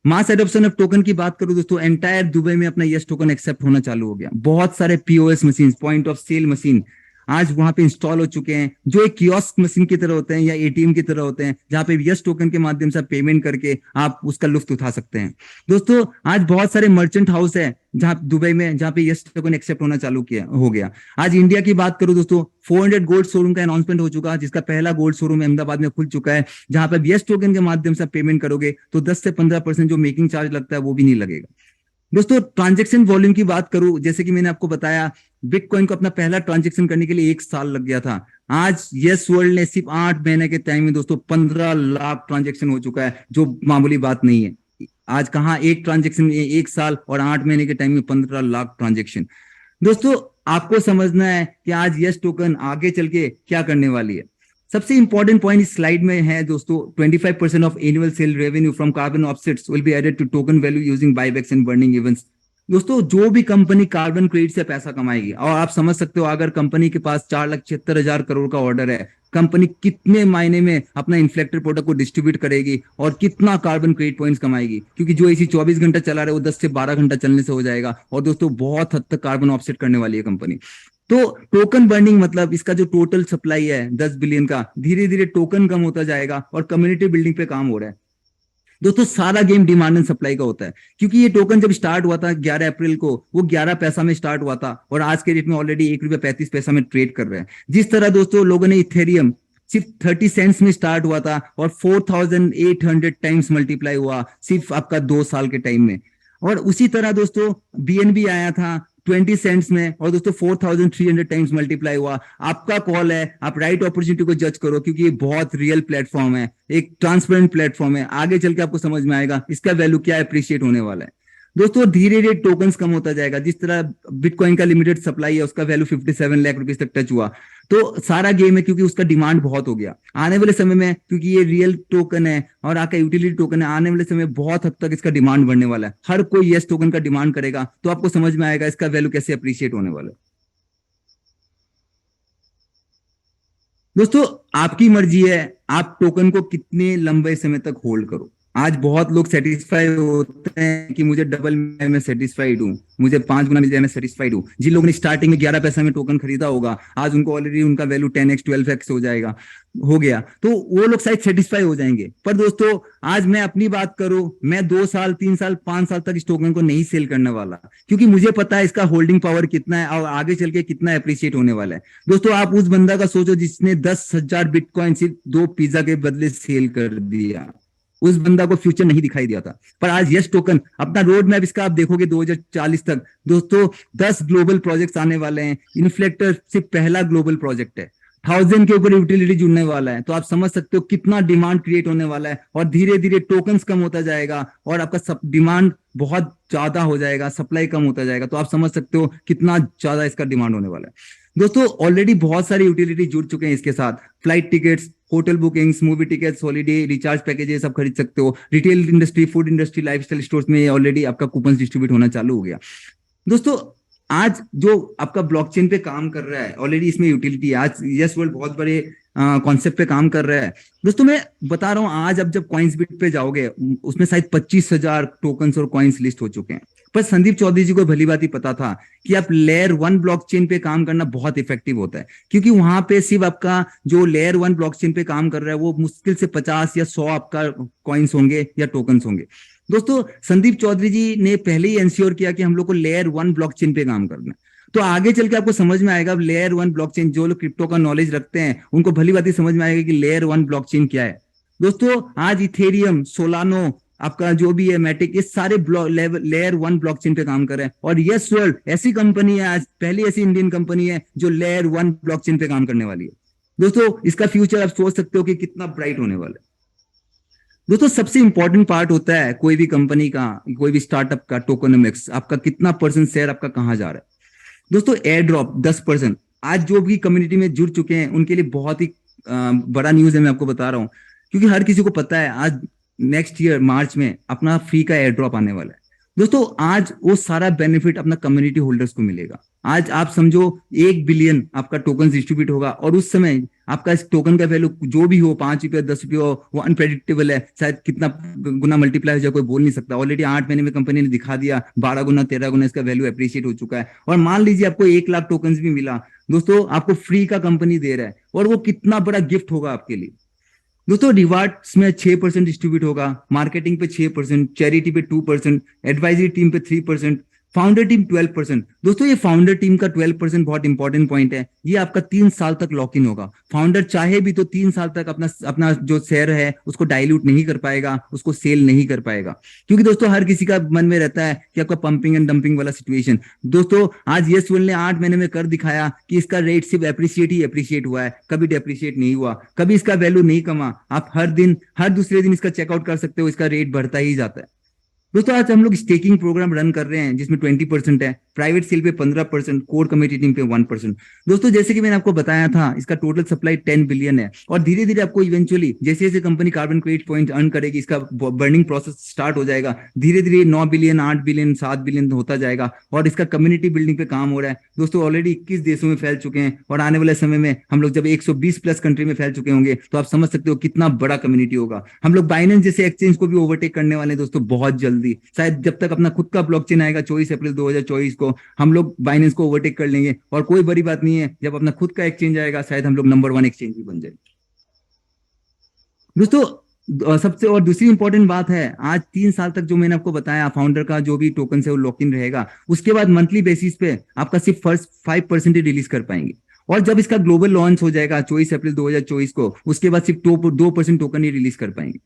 मास एडॉप्शन ऑफ टोकन की बात करूं दोस्तों, एंटायर दुबई में अपना यस टोकन एक्सेप्ट होना चालू हो गया। बहुत सारे POS machine, point of sale machine आज वहां पे इंस्टॉल हो चुके हैं, जो एक कियोस्क मशीन की तरह होते हैं या एटीएम की तरह होते हैं, जहां पे यस टोकन के माध्यम से पेमेंट करके आप उसका लुत्फ उठा सकते हैं। दोस्तों आज बहुत सारे मर्चेंट हाउस है जहां दुबई में, जहां पे यस टोकन एक्सेप्ट होना चालू किया हो गया। आज इंडिया की बात करूं दोस्तों, 400 गोल्ड शोरूम का अनाउंसमेंट हो चुका है, जिसका पहला गोल्ड शोरूम अहमदाबाद में खुल चुका है, जहां पर यस टोकन के माध्यम से पेमेंट करोगे तो 10 से 15% जो मेकिंग चार्ज लगता है वो भी नहीं लगेगा। दोस्तों ट्रांजैक्शन वॉल्यूम की बात करूं, जैसे कि मैंने आपको बताया, बिटकॉइन को अपना पहला ट्रांजैक्शन करने के लिए 1 साल लग गया था। आज यस वर्ल्ड ने सिर्फ 8 महीने के टाइम में दोस्तों 15 लाख ट्रांजैक्शन हो चुका है, जो मामूली बात नहीं है। आज कहाँ एक ट्रांजैक्शन में 1 साल और 8 महीने के टाइम में 15 लाख ट्रांजैक्शन। दोस्तों आपको समझना है कि आज यस टोकन आगे चल के क्या करने वाली है। सबसे इंपॉर्टेंट पॉइंट इस स्लाइड में है दोस्तों, 25% of annual sale revenue from carbon offsets will be added to token value using buybacks and burning events. दोस्तों जो भी कंपनी कार्बन क्रेडिट से पैसा कमाएगी, और आप समझ सकते हो अगर कंपनी के पास 4,76,000 करोड़ का ऑर्डर है, कंपनी कितने महीने में अपना इन्फ्लेक्टर प्रोडक्ट को डिस्ट्रीब्यूट करेगी और कितना कार्बन क्रेडिट पॉइंट्स कमाएगी, क्योंकि जो एसी 24 घंटा चला रहे वो 10 से 12 घंटा चलने से हो जाएगा। और दोस्तों बहुत हद तक कार्बन ऑफसेट करने वाली है कंपनी। तो टोकन बर्निंग मतलब इसका जो टोटल सप्लाई है 10 बिलियन का, धीरे धीरे टोकन कम होता जाएगा और कम्युनिटी बिल्डिंग पे काम हो रहा है। दोस्तों सारा गेम डिमांड एंड सप्लाई का होता है, क्योंकि ये टोकन जब स्टार्ट हुआ था 11 अप्रैल को, वो 11 पैसा में स्टार्ट हुआ था और आज के डेट में ऑलरेडी ₹1.35 में ट्रेड कर रहे हैं। जिस तरह दोस्तों लोगों ने इथेरियम सिर्फ 30 सेंट्स में स्टार्ट हुआ था और 4,800 टाइम्स मल्टीप्लाई हुआ सिर्फ आपका 2 साल के टाइम में। और उसी तरह दोस्तों बीएनबी आया था 20 सेंट्स में और दोस्तों 4,300 टाइम्स मल्टीप्लाई हुआ। आपका कॉल है, आप राइट अपॉर्चुनिटी को जज करो, क्योंकि ये बहुत रियल प्लेटफॉर्म है, एक ट्रांसपेरेंट प्लेटफॉर्म है। आगे चल के आपको समझ में आएगा इसका वैल्यू क्या अप्रिशिएट होने वाला है। दोस्तों धीरे धीरे टोकन्स कम होता जाएगा। जिस तरह बिटकॉइन का लिमिटेड सप्लाई है, उसका वैल्यू 57 लाख रुपीस तक टच हुआ। तो सारा गेम है, क्योंकि उसका डिमांड बहुत हो गया। आने वाले समय में, क्योंकि ये रियल टोकन है और आपका यूटिलिटी टोकन है, आने वाले समय में बहुत हद तक इसका डिमांड बढ़ने वाला है। हर कोई यस टोकन का डिमांड करेगा, तो आपको समझ में आएगा इसका वैल्यू कैसे अप्रिशिएट होने वाला है। दोस्तों आपकी मर्जी है, आप टोकन को कितने लंबे समय तक होल्ड करो। आज बहुत लोग सेटिस्फाई होते हैं कि मुझे डबल मिले मैं सेटिस्फाइड हूँ, मुझे 5 गुना मिल जाए मैं सेटिस्फाइड हूँ। जिन लोगों ने स्टार्टिंग में 11 पैसा में टोकन खरीदा होगा, आज उनको ऑलरेडी उनका वैल्यू 10x 12x हो गया, तो वो लोग शायद सेटिस्फाई हो जाएंगे। पर दोस्तों आज मैं अपनी बात करूं, मैं 2 साल 3 साल 5 साल तक इस टोकन को नहीं सेल करने वाला, क्योंकि मुझे पता है इसका होल्डिंग पावर कितना है और आगे चल के कितना अप्रिशिएट होने वाला है। दोस्तों आप उस बंदा का सोचो जिसने 10,000 बिटकॉइन सिर्फ 2 पिज्जा के बदले सेल कर दिया। उस बंदा को फ्यूचर नहीं दिखाई दिया था, पर आज यस टोकन अपना रोड मैप इसका आप देखोगे 2040 तक दोस्तों 10 ग्लोबल प्रोजेक्ट्स आने वाले हैं। इन्फ्लेक्टर सिर्फ पहला ग्लोबल प्रोजेक्ट है, 1000 के ऊपर यूटिलिटी जुड़ने वाला है। तो आप समझ सकते हो कितना डिमांड क्रिएट होने वाला है और धीरे धीरे टोकन्स कम होता जाएगा और आपका सब डिमांड बहुत ज्यादा हो जाएगा, सप्लाई कम होता जाएगा। तो आप समझ सकते हो कितना ज्यादा इसका डिमांड होने वाला है। दोस्तों ऑलरेडी बहुत सारी यूटिलिटी जुड़ चुके हैं इसके साथ। Flight tickets, hotel bookings, movie tickets, holiday recharge packages सब खरीद सकते हो। Retail industry, food industry, lifestyle stores में ऑलरेडी आपका कूपन डिस्ट्रीब्यूट होना चालू हो गया। दोस्तों आज जो आपका ब्लॉकचेन पे काम कर रहा है, ऑलरेडी इसमें यूटिलिटी, आज यस वर्ल्ड बहुत बड़े कॉन्सेप्ट पे काम कर रहा है। दोस्तों मैं बता रहा हूँ, आज अब जब कॉइंसबिट पे जाओगे उसमें शायद 25,000 टोकन्स और कॉइन्स लिस्ट हो चुके हैं। पर संदीप चौधरी जी को भली बात ही पता था कि आप लेयर 1 ब्लॉकचेन पे काम करना बहुत इफेक्टिव होता है, क्योंकि वहां पे सिर्फ आपका जो लेयर 1 ब्लॉकचेन पे काम कर रहा है वो मुश्किल से 50 या 100 आपका कॉइन्स होंगे या टोकन्स होंगे। दोस्तों संदीप चौधरी जी ने पहले ही इंश्योर किया कि हम लोग को लेयर 1 ब्लॉकचेन पे काम करना है। तो आगे चल के आपको समझ में आएगा लेयर 1 ब्लॉकचेन, जो लोग क्रिप्टो का नॉलेज रखते हैं उनको भली बात ही समझ में आएगा कि लेयर 1 ब्लॉकचेन क्या है। दोस्तों आज इथेरियम, सोलानो, आपका जो भी है मैटिक, ये सारे लेयर 1 ब्लॉकचेन पे काम कर रहे हैं। और यस वर्ल्ड ऐसी कंपनी है, आज पहली ऐसी इंडियन कंपनी है जो लेयर 1 ब्लॉकचेन पे काम करने वाली है। दोस्तों इसका फ्यूचर आप सोच सकते हो कि कितना ब्राइट होने वाला है। दोस्तों सबसे इंपॉर्टेंट पार्ट होता है कोई भी कंपनी का, कोई भी स्टार्टअप का, टोकनोमिक्स, आपका कितना परसेंट शेयर आपका कहां जा रहा है। दोस्तों एयर ड्रॉप 10%, आज जो भी कम्युनिटी में जुड़ चुके हैं उनके लिए बहुत ही बड़ा न्यूज है, मैं आपको बता रहा हूं, क्योंकि हर किसी को पता है आज नेक्स्ट ईयर मार्च में अपना फ्री का एयर ड्रॉप आने वाला है। दोस्तों आज वो सारा बेनिफिट अपना कम्युनिटी होल्डर्स को मिलेगा। आज आप समझो 1 बिलियन आपका टोकन डिस्ट्रीब्यूट होगा, और उस समय आपका इस टोकन का वैल्यू जो भी हो, 5 रुपये 10 रुपये हो, वो अनप्रेडिक्टेबल है, शायद कितना गुना मल्टीप्लाई हो जाए कोई बोल नहीं सकता। ऑलरेडी 8 महीने में कंपनी ने दिखा दिया 12 गुना 13 गुना इसका वैल्यू अप्रिशिएट हो चुका है। और मान लीजिए आपको 1 लाख टोकन भी मिला दोस्तों, आपको फ्री का कंपनी दे रहा है, और वो कितना बड़ा गिफ्ट होगा आपके लिए। दोस्तों रिवार्ड्स में 6% डिस्ट्रीब्यूट होगा, मार्केटिंग पे 6%, चैरिटी पे 2%, एडवाइजरी टीम पे 3%, फाउंडर टीम 12%। दोस्तों ये फाउंडर टीम का 12% बहुत इंपॉर्टेंट पॉइंट है। ये आपका 3 साल तक लॉक इन होगा। फाउंडर चाहे भी तो 3 साल तक अपना अपना जो शेयर है उसको डाइल्यूट नहीं कर पाएगा, उसको सेल नहीं कर पाएगा, क्योंकि दोस्तों हर किसी का मन में रहता है कि आपका पंपिंग एंड डंपिंग वाला सिचुएशन। दोस्तों आज यस वर्ल्ड ने 8 महीने में कर दिखाया कि इसका रेट सिर्फ अप्रिशिएट ही अप्रिशिएट हुआ है, कभी डेप्रिशिएट नहीं हुआ, कभी इसका वैल्यू नहीं कमा। आप हर दूसरे दिन इसका चेकआउट कर सकते हो, इसका रेट बढ़ता ही जाता है। दोस्तों आज हम लोग स्टेकिंग प्रोग्राम रन कर रहे हैं जिसमें 20% है, प्राइवेट सेल पे 15%, कोर कमेटी टीम पे 1%। दोस्तों जैसे कि मैंने आपको बताया था इसका टोटल सप्लाई 10 बिलियन है, और धीरे धीरे आपको इवेंचुअली जैसे जैसे company carbon credit point earn करेगी, इसका बर्निंग प्रोसेस स्टार्ट हो जाएगा। धीरे धीरे 9 बिलियन 8 बिलियन 7 बिलियन होता जाएगा, और इसका कम्युनिटी बिल्डिंग पे काम हो रहा है। दोस्तों ऑलरेडी 21 देशों में फैल चुके हैं, और आने वाले समय में हम लोग जब 120 प्लस कंट्री में फैल चुके होंगे तो आप समझ सकते हो कितना बड़ा कम्युनिटी होगा। हम लोग बाइनेंस जैसे एक्सचेंज को भी ओवरटेक करने वाले हैं दोस्तों बहुत जल्दी। शायद जब तक अपना खुद का ब्लॉकचेन आएगा 24 अप्रैल 2024 को, हम लोग बाइनेंस को ओवरटेक कर लेंगे। और कोई बड़ी बात नहीं है, जब अपना खुद का एक्सचेंज आएगा शायद हम लोग नंबर 1 एक्सचेंज भी बन जाए। दोस्तों सबसे और दूसरी इंपॉर्टेंट बात है, आज 3 साल तक जो मैंने आपको बताया फाउंडर का जो भी टोकन है वो लॉक इन रहेगा। उसके बाद मंथली बेसिस पे आपका सिर्फ फर्स्ट 5% ही रिलीज कर पाएंगे, और जब इसका ग्लोबल लॉन्च हो जाएगा 24 अप्रैल 2024 को, उसके बाद सिर्फ 2% टोकन ही रिलीज कर पाएंगे।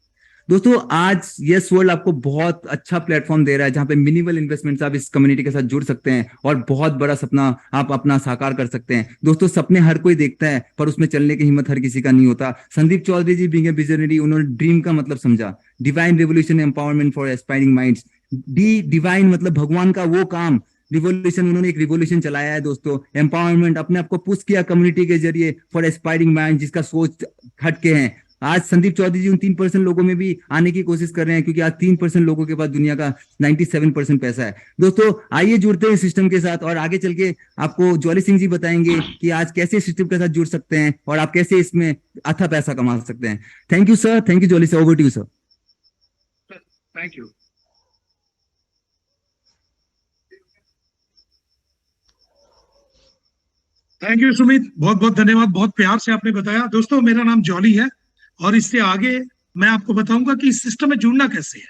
दोस्तों आज यस वर्ल्ड आपको बहुत अच्छा प्लेटफॉर्म दे रहा है जहां पे मिनिमल इन्वेस्टमेंट आप इस कम्युनिटी के साथ जुड़ सकते हैं, और बहुत बड़ा सपना आप अपना साकार कर सकते हैं। दोस्तों सपने हर कोई देखता है, पर उसमें चलने की हिम्मत हर किसी का नहीं होता। संदीप चौधरी जी बीइंग ए विजनरी, उन्होंने ड्रीम का मतलब समझा, divine revolution empowerment for aspiring minds. Divine मतलब भगवान का वो काम, रिवोल्यूशन, उन्होंने एक रिवोल्यूशन चलाया है दोस्तों। एम्पावरमेंट, अपने आप को पुश किया कम्युनिटी के जरिए फॉर एस्पायरिंग माइंड, जिसका सोच हटके हैं। आज संदीप चौधरी जी उन 3% लोगों में भी आने की कोशिश कर रहे हैं, क्योंकि आज 3% लोगों के पास दुनिया का 97% पैसा है। दोस्तों आइए जुड़ते हैं सिस्टम के साथ, और आगे चल के आपको ज्वाली सिंह जी बताएंगे कि आज कैसे सिस्टम के साथ जुड़ सकते हैं और आप कैसे इसमें अच्छा पैसा कमा सकते हैं। Thank you sir, thank you ज्वाली sir, over to you sir. Thank you. Thank you Sumit, बहुत बहुत धन्यवाद, बहुत प्यार से आपने बताया। दोस्तों मेरा नाम जॉली है, और इससे आगे मैं आपको बताऊंगा कि इस सिस्टम में जुड़ना कैसे है।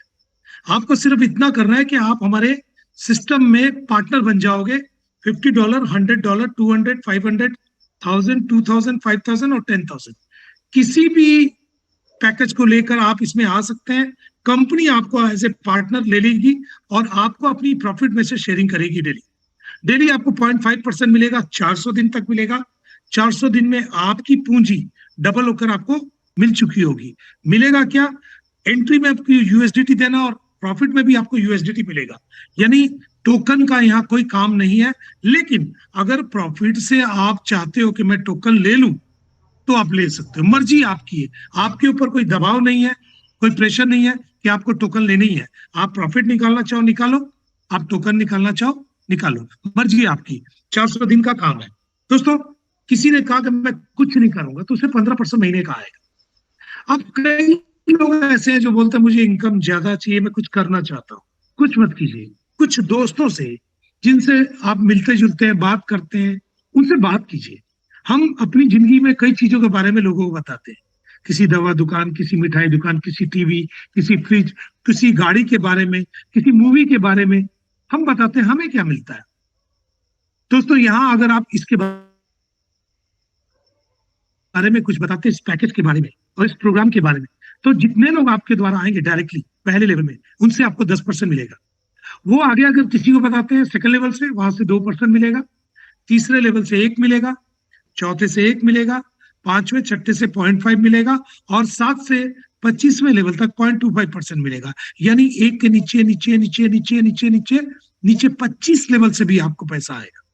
आपको सिर्फ इतना करना है कि आप हमारे सिस्टम में पार्टनर बन जाओगे। $50, $100, $200, $500, $1000, $2000, $5000 और $10,000 किसी भी पैकेज को लेकर आप इसमें आ सकते हैं। कंपनी आपको एज ए पार्टनर ले लेगी, और आपको अपनी प्रॉफिट में से शेयरिंग करेगी। डेली आपको 0.5% मिलेगा, 400 दिन तक मिलेगा। 400 दिन में आपकी पूंजी डबल होकर आपको मिल चुकी होगी। मिलेगा क्या? एंट्री में आपको यूएसडीटी देना, और प्रॉफिट में भी आपको यूएसडीटी मिलेगा। यानी टोकन का यहाँ कोई काम नहीं है। लेकिन अगर प्रॉफिट से आप चाहते हो कि मैं टोकन ले लूं, तो आप ले सकते हो, मर्जी आपकी है। आपके ऊपर कोई दबाव नहीं है, कोई प्रेशर नहीं है कि आपको टोकन लेनी है। आप प्रॉफिट निकालना चाहो निकालो, आप टोकन निकालना चाहो निकालो, मर्जी आपकी। 400 दिन का काम है। दोस्तों किसी ने कहा कि मैं कुछ नहीं करूंगा, तो उसे 15% महीने का आएगा। अब कई लोग ऐसे हैं जो बोलते हैं मुझे इनकम ज्यादा चाहिए, मैं कुछ करना चाहता हूँ। कुछ मत कीजिए, कुछ दोस्तों से जिनसे आप मिलते जुलते हैं, बात करते हैं, उनसे बात कीजिए। हम अपनी जिंदगी में कई चीजों के बारे में लोगों को बताते हैं, किसी दवा दुकान, किसी मिठाई दुकान, किसी टीवी, किसी फ्रिज, किसी गाड़ी के बारे में, किसी मूवी के बारे में हम बताते हैं, हमें क्या मिलता है। दोस्तों यहाँ अगर आप इसके बारे में कुछ बताते हैं, इस पैकेज के बारे में और इस प्रोग्राम के बारे में, तो जितने लोग आपके द्वारा आएंगे डायरेक्टली पहले लेवल में, उनसे आपको 10% मिलेगा। वो आगे अगर किसी को बताते हैं सेकंड लेवल से, वहां से 2% मिलेगा, तीसरे लेवल से 1 मिलेगा, चौथे से 1 मिलेगा, पांचवें छठे से 0.5 मिलेगा, और 7 से 25वें लेवल तक 0.25% मिलेगा। यानी 1 के नीचे नीचे नीचे नीचे नीचे नीचे नीचे 25 लेवल से भी आपको पैसा आएगा।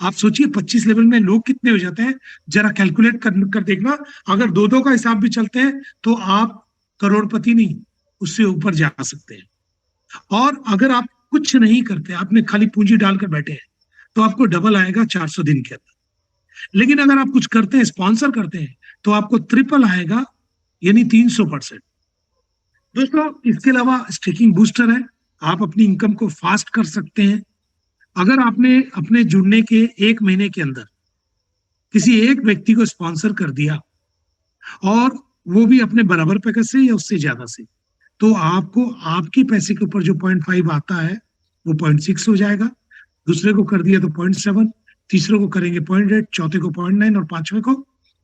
आप सोचिए 25 लेवल में लोग कितने हो जाते हैं, जरा कैलकुलेट कर देखना। अगर 2-2 का हिसाब भी चलते हैं तो आप करोड़पति नहीं, उससे ऊपर जा सकते हैं। और अगर आप कुछ नहीं करते, आपने खाली पूंजी डालकर बैठे हैं, तो आपको डबल आएगा 400 दिन के अंदर। लेकिन अगर आप कुछ करते हैं, स्पॉन्सर करते हैं, तो आपको ट्रिपल आएगा, यानी 300%। दोस्तों, इसके अलावा स्टेकिंग बूस्टर है, आप अपनी इनकम को फास्ट कर सकते हैं। अगर आपने अपने जुड़ने के 1 महीने के अंदर किसी एक व्यक्ति को स्पॉन्सर कर दिया, और वो भी अपने बराबर पैकेज से या उससे ज्यादा से, तो आपको आपके पैसे के ऊपर जो 0.5 आता है वो 0.6 हो जाएगा। दूसरे को कर दिया तो 0.7, तीसरे को करेंगे 0.8, चौथे को 0.9 और पांचवे को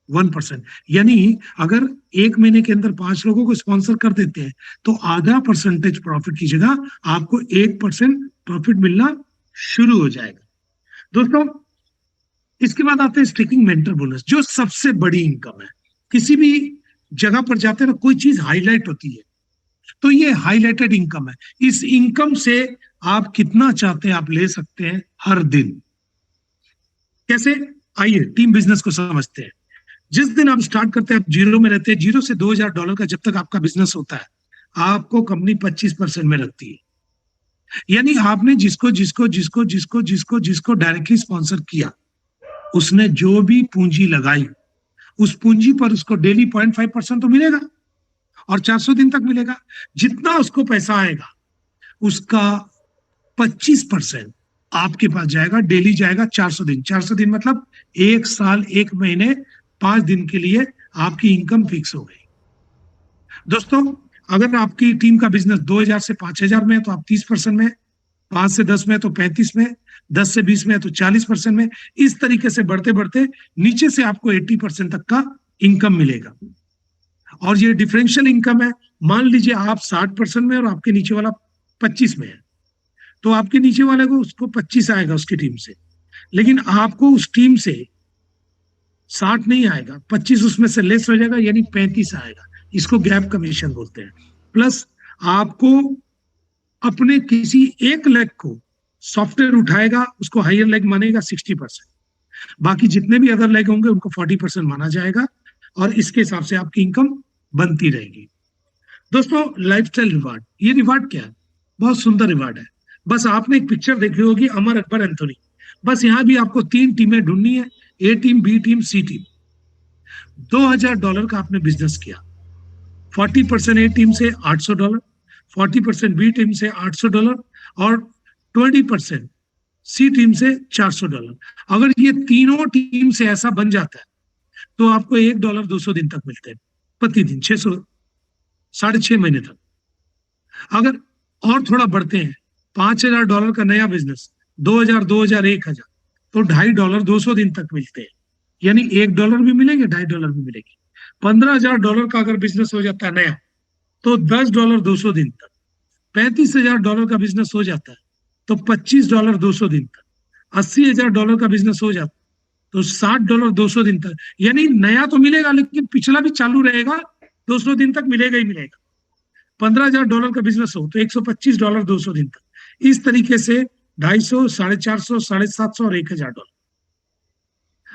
1%। यानी अगर 1 महीने के अंदर 5 लोगों को स्पॉन्सर कर देते हैं, तो आधा परसेंटेज प्रॉफिट की जगह आपको 1% प्रॉफिट मिलना शुरू हो जाएगा। दोस्तों, इसके बाद आते हैं स्टिकिंग मेंटर बोनस, जो सबसे बड़ी इनकम है। किसी भी जगह पर जाते हैं ना, कोई चीज हाईलाइट होती है, तो ये हाईलाइटेड इनकम है। इस इनकम से आप कितना चाहते हैं आप ले सकते हैं हर दिन। कैसे? आइए टीम बिजनेस को समझते हैं। जिस दिन आप स्टार्ट करते हैं, आप जीरो में रहते हैं, $0 से $2000 का जब तक आपका बिजनेस होता है, आपको कंपनी 25% में रखती है। यानी आपने जिसको जिसको जिसको जिसको जिसको जिसको डायरेक्टली स्पॉन्सर किया, उसने जो भी पूंजी लगाई, उस पूंजी पर उसको डेली 0.5% तो मिलेगा, और 400 दिन तक मिलेगा। जितना उसको पैसा आएगा, उसका 25% आपके पास जाएगा, डेली जाएगा 400 दिन। 400 दिन मतलब 1 साल 1 महीने 5 दिन के लिए आपकी इनकम फिक्स हो गई। दोस्तों, अगर आपकी टीम का बिजनेस 2000 से 5000 में है, तो आप 30% में, 5 से 10 में है तो 35 में, 10 से 20 में है तो 40% में। इस तरीके से बढ़ते बढ़ते नीचे से आपको 80% तक का इनकम मिलेगा। और ये डिफरेंशियल इनकम है। मान लीजिए आप 60% में और आपके नीचे वाला 25 में है, तो आपके नीचे वाले को उसको 25 आएगा उसकी टीम से, लेकिन आपको उस टीम से 60 नहीं आएगा, 25 उसमें से लेस हो जाएगा, यानी 35 आएगा। इसको गैप कमीशन बोलते हैं। प्लस आपको अपने किसी एक लेग को सॉफ्टवेयर उठाएगा, उसको हायर लेग मानेगा 60%, बाकी जितने भी अदर लेग होंगे उनको 40% माना जाएगा, और इसके हिसाब से आपकी इनकम बनती रहेगी। दोस्तों, लाइफस्टाइल रिवार्ड, ये रिवार्ड क्या है? बहुत सुंदर रिवार्ड है। बस आपने एक पिक्चर देखी होगी, अमर अकबर एंथोनी। बस यहाँ भी आपको 3 टीमें ढूंढनी है, ए टीम, बी टीम, सी टीम। $2000 का आपने बिजनेस किया, 40% ए टीम से $800, 40% बी टीम से $800 और 20% सी टीम से $400। अगर ये तीनों टीम से ऐसा बन जाता है, तो आपको $1 200 दिन तक मिलते हैं, प्रतिदिन 600, 6.5 महीने तक। अगर और थोड़ा बढ़ते हैं, $5000 का नया बिजनेस, 2000, 2000, 1000, तो $2.5 200 दिन तक मिलते हैं, यानी $1 भी मिलेंगे, $2.5 भी मिलेंगे। $15000 का अगर बिजनेस हो जाता है नया, तो $10 200 दिन तक। $35000 का बिजनेस हो जाता है, तो $25 200 दिन तक। $80000 का बिजनेस हो जाता है, तो $60 200 दिन तक। यानी नया तो मिलेगा, लेकिन पिछला भी चालू रहेगा, 200 दिन तक मिलेगा ही मिलेगा। $15000 का बिजनेस हो तो $125 200 दिन तक। इस तरीके से 250, 450, 750 और $1000।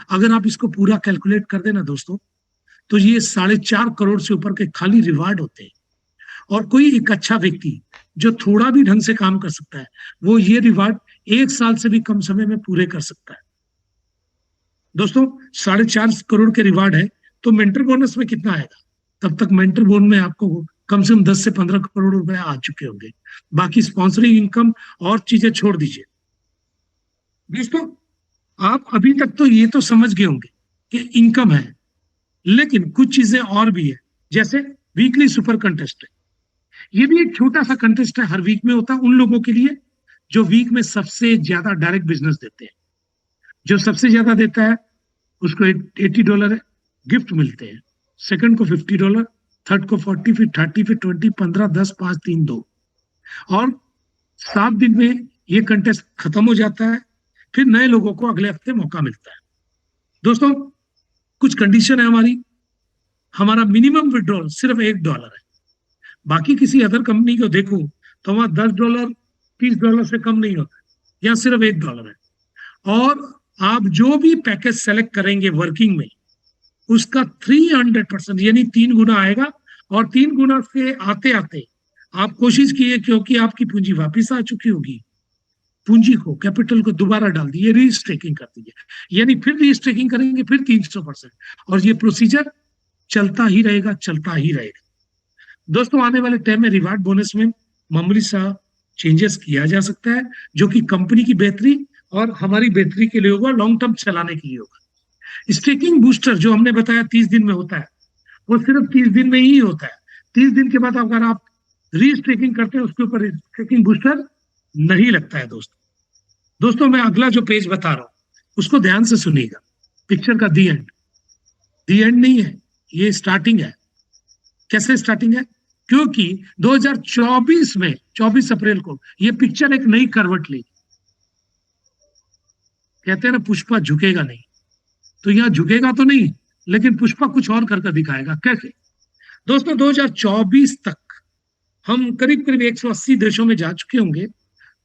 अगर आप इसको पूरा कैलकुलेट कर देना दोस्तों, तो ये 4.5 करोड़ से ऊपर के खाली रिवार्ड होते हैं। और कोई एक अच्छा व्यक्ति जो थोड़ा भी ढंग से काम कर सकता है, वो ये रिवार्ड 1 साल से भी कम समय में पूरे कर सकता है। दोस्तों, 4.5 करोड़ के रिवार्ड है, तो मेंटर बोनस में कितना आएगा? तब तक मेंटर बोनस में आपको कम से कम 10 से 15 करोड़ रुपए आ चुके होंगे। बाकी स्पॉन्सरिंग इनकम और चीजें छोड़ दीजिए। दोस्तों, आप अभी तक तो ये तो समझ गए होंगे कि इनकम है, लेकिन कुछ चीजें और भी है, जैसे वीकली सुपर कंटेस्ट है। ये भी एक छोटा सा कंटेस्ट है, हर वीक में होता है उन लोगों के लिए जो वीक में सबसे ज्यादा डायरेक्ट बिजनेस देते हैं। जो सबसे ज्यादा देता है उसको $80 है, गिफ्ट मिलते हैं। सेकंड को $50, थर्ड को 40, फिर 30, फिर 20, 15, 10, 5, 3, 2। और 7 दिन में ये कंटेस्ट खत्म हो जाता है, फिर नए लोगों को अगले हफ्ते मौका मिलता है। दोस्तों, कुछ कंडीशन है हमारी। हमारा मिनिमम विड्रॉल सिर्फ $1 है। बाकी किसी अदर कंपनी को देखो तो वहां $10, $30 से कम नहीं होता, यहाँ सिर्फ $1 है। और आप जो भी पैकेज सेलेक्ट करेंगे वर्किंग में, उसका 300% यानी 3 गुना आएगा। और 3 गुना से आते आते आप कोशिश किए, क्योंकि आपकी पूंजी वापस आ चुकी होगी, पूंजी को, कैपिटल को दोबारा डाल दिए, रीस्टेकिंग कर दीजिए, यानी फिर रीस्टेकिंग करेंगे, फिर 300%, और ये प्रोसीजर चलता ही रहेगा, चलता ही रहेगा। दोस्तों आने वाले टाइम में रिवार्ड बोनस में मामूली सा चेंजेस किया जा सकता है, जो कि कंपनी की बेहतरी और हमारी बेहतरी के लिए होगा, लॉन्ग टर्म चलाने के लिए होगा। स्टेकिंग बूस्टर जो हमने बताया 30 दिन में होता है, वो सिर्फ 30 दिन में ही होता है। 30 दिन के बाद अगर आप रीस्टेकिंग करते हैं, उसके ऊपर स्टेकिंग बूस्टर नहीं लगता है। दोस्तों मैं अगला जो पेज बता रहा हूं उसको ध्यान से सुनिएगा। पिक्चर का दी एंड नहीं है, ये स्टार्टिंग है। कैसे स्टार्टिंग है? क्योंकि 2024 में 24 अप्रैल को ये पिक्चर एक नई करवट ली। कहते हैं ना पुष्पा झुकेगा नहीं, तो यहां झुकेगा तो नहीं, लेकिन पुष्पा कुछ और करके दिखाएगा। कैसे? दोस्तों 2024 तक हम करीब करीब 180 देशों में जा चुके होंगे,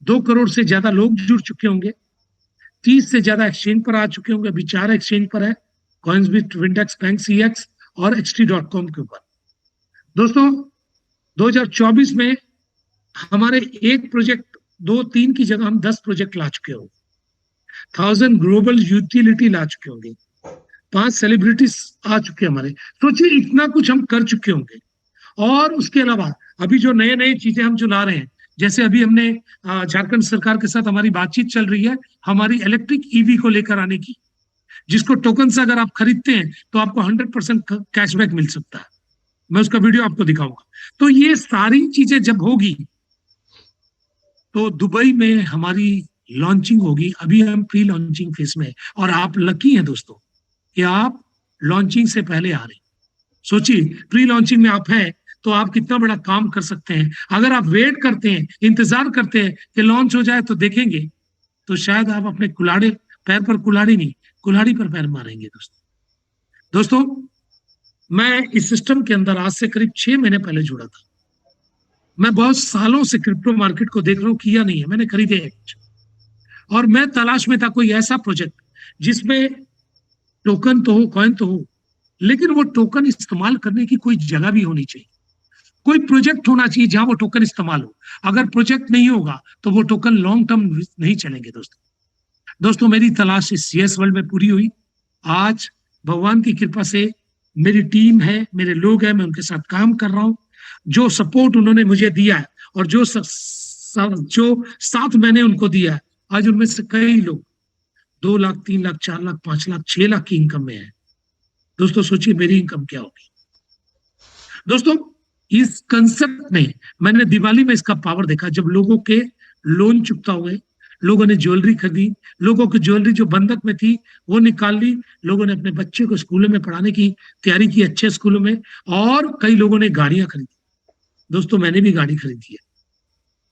2 करोड़ से ज्यादा लोग जुड़ चुके होंगे, 30 से ज्यादा एक्सचेंज पर आ चुके होंगे। अभी 4 एक्सचेंज पर है, कॉइन्सबिट, विंडेक्स, बैंक CX और ht.com के ऊपर। दोस्तों 2024 में हमारे एक प्रोजेक्ट 2-3 की जगह हम 10 प्रोजेक्ट ला चुके होंगे, 1000 ग्लोबल यूटिलिटी ला चुके होंगे, 5 सेलिब्रिटीज आ चुके हमारे। सोचिए इतना कुछ हम कर चुके होंगे। और उसके अलावा अभी जो नए नए चीजें हम जो ला रहे हैं, जैसे अभी हमने झारखंड सरकार के साथ हमारी बातचीत चल रही है हमारी इलेक्ट्रिक ईवी को लेकर आने की, जिसको टोकन से अगर आप खरीदते हैं तो आपको 100% कैशबैक मिल सकता है। मैं उसका वीडियो आपको दिखाऊंगा। तो ये सारी चीजें जब होगी तो दुबई में हमारी लॉन्चिंग होगी। अभी हम प्री लॉन्चिंग फेज में हैं, और आप लकी हैं दोस्तों कि आप लॉन्चिंग से पहले आ रहे हैं। सोचिए प्री लॉन्चिंग में आप हैं तो आप कितना बड़ा काम कर सकते हैं। अगर आप वेट करते हैं, इंतजार करते हैं कि लॉन्च हो जाए तो देखेंगे, तो शायद आप अपने कुल्हाड़ी पैर पर कुल्हाड़ी नहीं, कुल्हाड़ी पर पैर मारेंगे। दोस्तों मैं इस सिस्टम के अंदर आज से करीब 6 महीने पहले जुड़ा था। मैं बहुत सालों से क्रिप्टो मार्केट को देख रहा हूं, किया नहीं है, मैंने खरीदे हैं, और मैं तलाश में था कोई ऐसा प्रोजेक्ट जिसमें टोकन तो हो, कॉइन तो हो, लेकिन वो टोकन इस्तेमाल करने की कोई जगह भी होनी चाहिए, कोई प्रोजेक्ट होना चाहिए जहां वो टोकन इस्तेमाल हो। अगर प्रोजेक्ट नहीं होगा तो वो टोकन लॉन्ग टर्म नहीं चलेंगे। दोस्तों मेरी तलाश इस CS वर्ल्ड में पूरी हुई। आज भगवान की कृपा से मेरी टीम है, मेरे लोग हैं, मैं उनके साथ काम कर रहा हूं। जो सपोर्ट उन्होंने मुझे दिया है और जो साथ मैंने उनको दिया है, आज उनमें से कई लोग 2 लाख, 3 लाख, 4 लाख, 5 लाख, 6 लाख की इनकम में है। दोस्तों सोचिए मेरी इनकम क्या होगी। दोस्तों इस कंसेप्ट में मैंने दिवाली में इसका पावर देखा, जब लोगों के लोन चुकता हुए, लोगों ने ज्वेलरी खरीदी, लोगों की ज्वेलरी जो बंधक में थी वो निकाल ली, लोगों ने अपने बच्चे को स्कूलों में पढ़ाने की तैयारी की, अच्छे स्कूलों में, और कई लोगों ने गाड़ियां खरीदी। दोस्तों मैंने भी गाड़ी खरीदी है,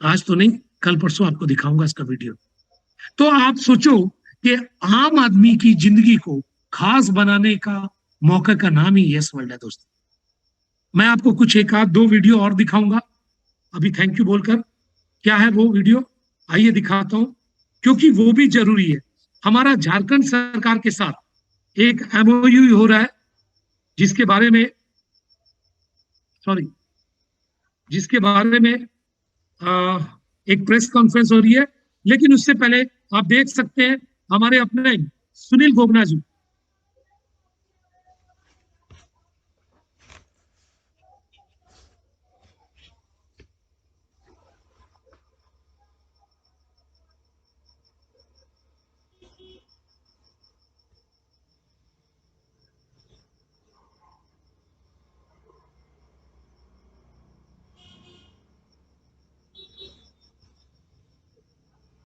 आज तो नहीं, कल परसों आपको दिखाऊंगा इसका वीडियो। तो आप सोचो कि आम आदमी की जिंदगी को खास बनाने का मौका का नाम ही यस वर्ल्ड है। दोस्तों मैं आपको कुछ 1-2 वीडियो और दिखाऊंगा अभी थैंक यू बोलकर। क्या है वो वीडियो, आइए दिखाता हूं, क्योंकि वो भी जरूरी है। हमारा झारखंड सरकार के साथ एक MOU हो रहा है, जिसके बारे में एक प्रेस कॉन्फ्रेंस हो रही है। लेकिन उससे पहले आप देख सकते हैं हमारे अपने सुनील गोगना जी,